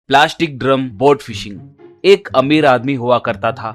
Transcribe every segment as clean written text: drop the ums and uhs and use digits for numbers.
Plastic drum boat fishing. एक अमीर आदमी हुआ करता था।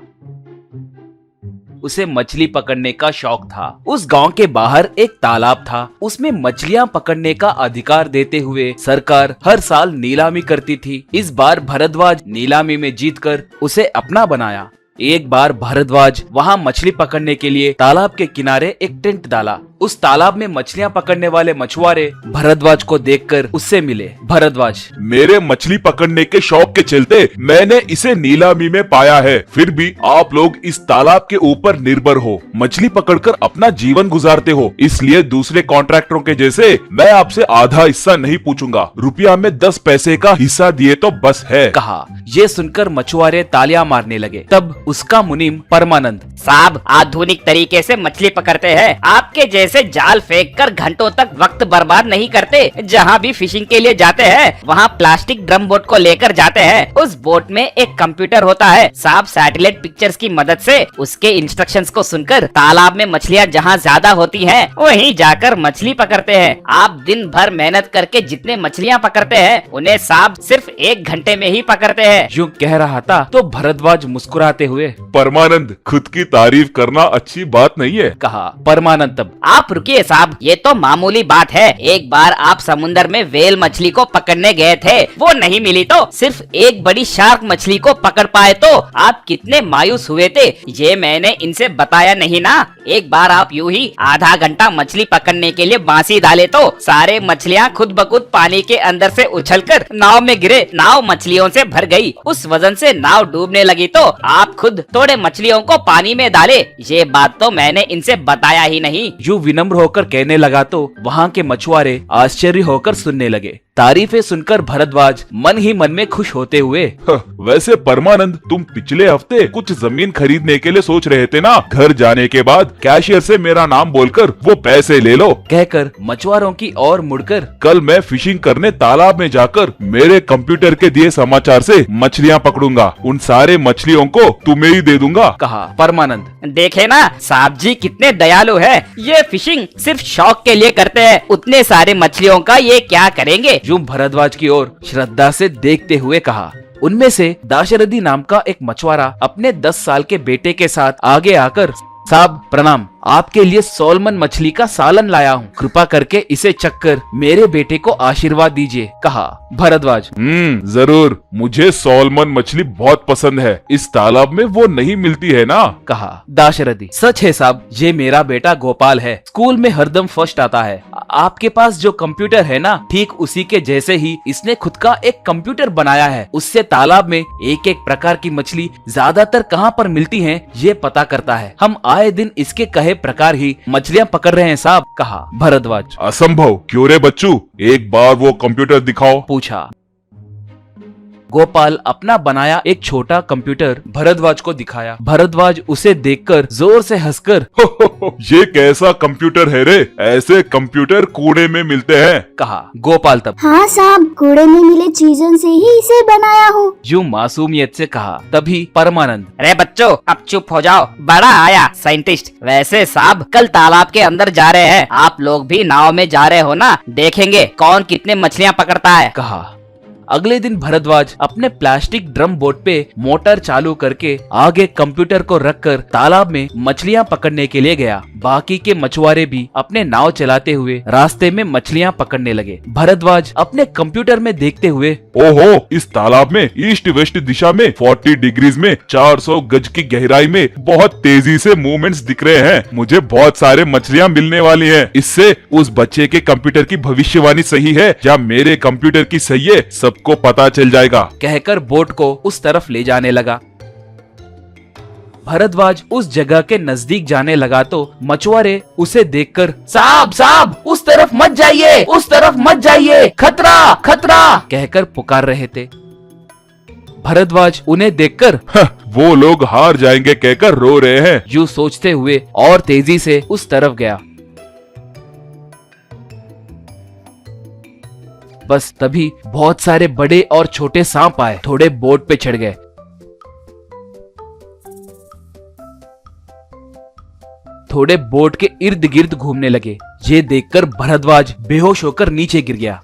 उसे मछली पकड़ने का शौक था। उस गांव के बाहर एक तालाब था। उसमें मछलियां पकड़ने का अधिकार देते हुए सरकार हर साल नीलामी करती थी। इस बार भरद्वाज नीलामी में जीतकर उसे अपना बनाया। एक बार भरद्वाज वहां मछली पकड़ने के लिए तालाब के किनारे एक टेंट डाला। उस तालाब में मछलियां पकड़ने वाले मछुआरे भरद्वाज को देखकर उससे मिले। भरद्वाज, मेरे मछली पकड़ने के शौक के चलते मैंने इसे नीलामी में पाया है, फिर भी आप लोग इस तालाब के ऊपर निर्भर हो, मछली पकड़कर अपना जीवन गुजारते हो, इसलिए दूसरे कॉन्ट्रैक्टरों के जैसे मैं आपसे आधा हिस्सा नहीं पूछूंगा, रुपया में 10 पैसे का हिस्सा दिए तो बस है। कहा। ये सुनकर मछुआरे तालियां मारने लगे। तब उसका मुनीम परमानंद, साहब आधुनिक तरीके से मछली पकड़ते हैं, आपके जैसे जाल फेंक कर घंटों तक वक्त बर्बाद नहीं करते। जहाँ भी फिशिंग के लिए जाते हैं वहाँ प्लास्टिक ड्रम बोट को लेकर जाते हैं। उस बोट में एक कंप्यूटर होता है। साहब सैटेलाइट पिक्चर्स की मदद से उसके इंस्ट्रक्शंस को सुनकर तालाब में मछलियाँ जहाँ ज्यादा होती हैं वहीं जाकर मछली पकड़ते हैं। आप दिन भर मेहनत करके जितने मछलियाँ पकड़ते हैं उन्हें साहब सिर्फ 1 घंटे में ही पकड़ते हैं। यूं कह रहा था तो भरद्वाज मुस्कुराते हुए, परमानंद, खुद की तारीफ करना अच्छी बात नहीं है। कहा। परमानंद तब, आप रुकिए साहब, ये तो मामूली बात है। एक बार आप समुंदर में व्हेल मछली को पकड़ने गए थे, वो नहीं मिली तो सिर्फ एक बड़ी शार्क मछली को पकड़ पाए तो आप कितने मायूस हुए थे, ये मैंने इनसे बताया नहीं ना। एक बार आप यूं ही आधा घंटा मछली पकड़ने के लिए बांसी डाले तो सारे मछलियाँ खुद ब खुद पानी के अंदर से उछलकर नाव में गिरे। नाव मछलियों से भर गई। उस वजन से नाव डूबने लगी तो आप खुद थोड़े मछलियों को पानी में डाले। ये बात तो मैंने इनसे बताया ही नहीं। यूं विनम्र होकर कहने लगा तो वहाँ के मछुआरे आश्चर्य होकर सुनने लगे। तारीफें सुनकर भरद्वाज मन ही मन में खुश होते हुए, वैसे परमानंद, तुम पिछले हफ्ते कुछ जमीन खरीदने के लिए सोच रहे थे ना? घर जाने के बाद कैशियर से मेरा नाम बोलकर वो पैसे ले लो, कहकर मछुआरों की ओर मुड़कर, कल मैं फिशिंग करने तालाब में जाकर मेरे कंप्यूटर के दिए समाचार से मछलियाँ पकड़ूंगा, उन सारे मछलियों को तुम्हें ही दे दूंगा। कहा। परमानंद, देखे ना साहब जी कितने दयालु है। ये फिशिंग सिर्फ शौक के लिए करते हैं, उतने सारे मछलियों का ये क्या करेंगे। यूं भरद्वाज की ओर श्रद्धा से देखते हुए कहा। उनमें से दाशरथी नाम का एक मछुआरा अपने 10 साल के बेटे के साथ आगे आकर, साहब प्रणाम, आपके लिए सोलमन मछली का सालन लाया हूँ, कृपा करके इसे चखकर मेरे बेटे को आशीर्वाद दीजिए। कहा। भरद्वाज, जरूर, मुझे सोलमन मछली बहुत पसंद है, इस तालाब में वो नहीं मिलती है ना? कहा। दाशरथी, सच है साहब, ये मेरा बेटा गोपाल है, स्कूल में हरदम फर्स्ट आता है। आपके पास जो कंप्यूटर है ना, ठीक उसी के जैसे ही इसने खुद का एक कंप्यूटर बनाया है। उससे तालाब में एक एक प्रकार की मछली ज्यादातर कहाँ पर मिलती है ये पता करता है। हम आए दिन इसके कहे प्रकार ही मछलियाँ पकड़ रहे हैं साहब। कहा। भरद्वाज, असंभव, क्यों रे बच्चू, एक बार वो कंप्यूटर दिखाओ। पूछा। गोपाल अपना बनाया एक छोटा कंप्यूटर भरद्वाज को दिखाया। भरद्वाज उसे देखकर जोर से हंसकर, ये कैसा कंप्यूटर है रे, ऐसे कंप्यूटर कूड़े में मिलते हैं। कहा। गोपाल तब, हाँ साहब, कूड़े में मिले चीजों से ही इसे बनाया हूँ। यूं मासूमियत से कहा। तभी परमानंद, अरे बच्चों अब चुप हो जाओ, बड़ा आया साइंटिस्ट। वैसे साहब कल तालाब के अंदर जा रहे हैं, आप लोग भी नाव में जा रहे हो ना, देखेंगे कौन कितने मछलियाँ पकड़ता है। कहा। अगले दिन भरद्वाज अपने प्लास्टिक ड्रम बोट पे मोटर चालू करके आगे कंप्यूटर को रखकर तालाब में मछलियां पकड़ने के लिए गया। बाकी के मछुआरे भी अपने नाव चलाते हुए रास्ते में मछलियां पकड़ने लगे। भरद्वाज अपने कंप्यूटर में देखते हुए, ओहो, इस तालाब में ईस्ट वेस्ट दिशा में 40 डिग्रीज में 400 गज की गहराई में बहुत तेजी से मूवमेंट्स दिख रहे हैं। मुझे बहुत सारे मछलियां मिलने वाली हैं। इससे उस बच्चे के कंप्यूटर की भविष्यवाणी सही है या मेरे कंप्यूटर की सही है, सबको पता चल जाएगा। कहकर बोट को उस तरफ ले जाने लगा। भरद्वाज उस जगह के नजदीक जाने लगा तो मछुआरे उसे देखकर, साहब साहब, उस तरफ मत जाइए, उस तरफ मत जाइए, खतरा खतरा, कहकर पुकार रहे थे। भरद्वाज उन्हें देखकर, वो लोग हार जाएंगे कहकर रो रहे हैं, यूं सोचते हुए और तेजी से उस तरफ गया। बस तभी बहुत सारे बड़े और छोटे सांप आए, थोड़े बोट पे चढ़ गए। थोड़े बोट के इर्द गिर्द घूमने लगे। ये देखकर भरद्वाज बेहोश होकर नीचे गिर गया।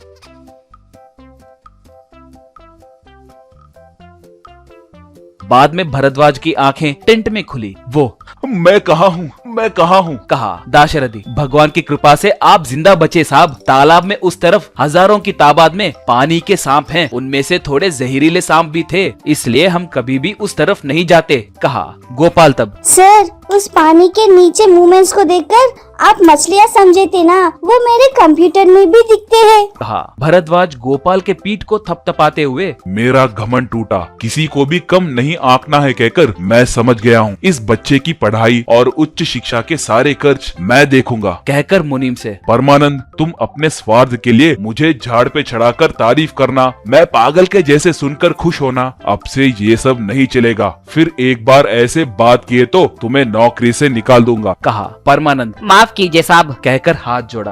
बाद में भरद्वाज की आंखें टेंट में खुली। वो मैं कहाँ हूँ, मैं कहाँ हूँ? कहा दाशरथी, भगवान की कृपा से आप जिंदा बचे साहब। तालाब में उस तरफ हजारों की तादाद में पानी के सांप हैं, उनमें से थोड़े जहरीले सांप भी थे, इसलिए हम कभी भी उस तरफ नहीं जाते। कहा गोपाल तब। सर, उस पानी के नीचे मूवमेंट्स को देखकर आप मछलियाँ समझे थे ना, वो मेरे कंप्यूटर में भी दिखते हैं। कहा भरद्वाज गोपाल के पीठ को थपथपाते हुए। मेरा घमंड टूटा, किसी को भी कम नहीं आंकना है कहकर मैं समझ गया हूँ। इस बच्चे की पढ़ाई और उच्च शिक्षा के सारे खर्च मैं देखूंगा, कहकर मुनीम से। परमानंद, तुम अपने स्वार्थ के लिए मुझे झाड़ पे चढ़ाकर तारीफ करना, मैं पागल के जैसे सुनकर खुश होना, अब से ये सब नहीं चलेगा। फिर एक बार ऐसे बात किए तो तुम्हें नौकरी से निकाल दूंगा। कहा परमानंद। माफ कीजिए साहब। कहकर हाथ जोड़ा।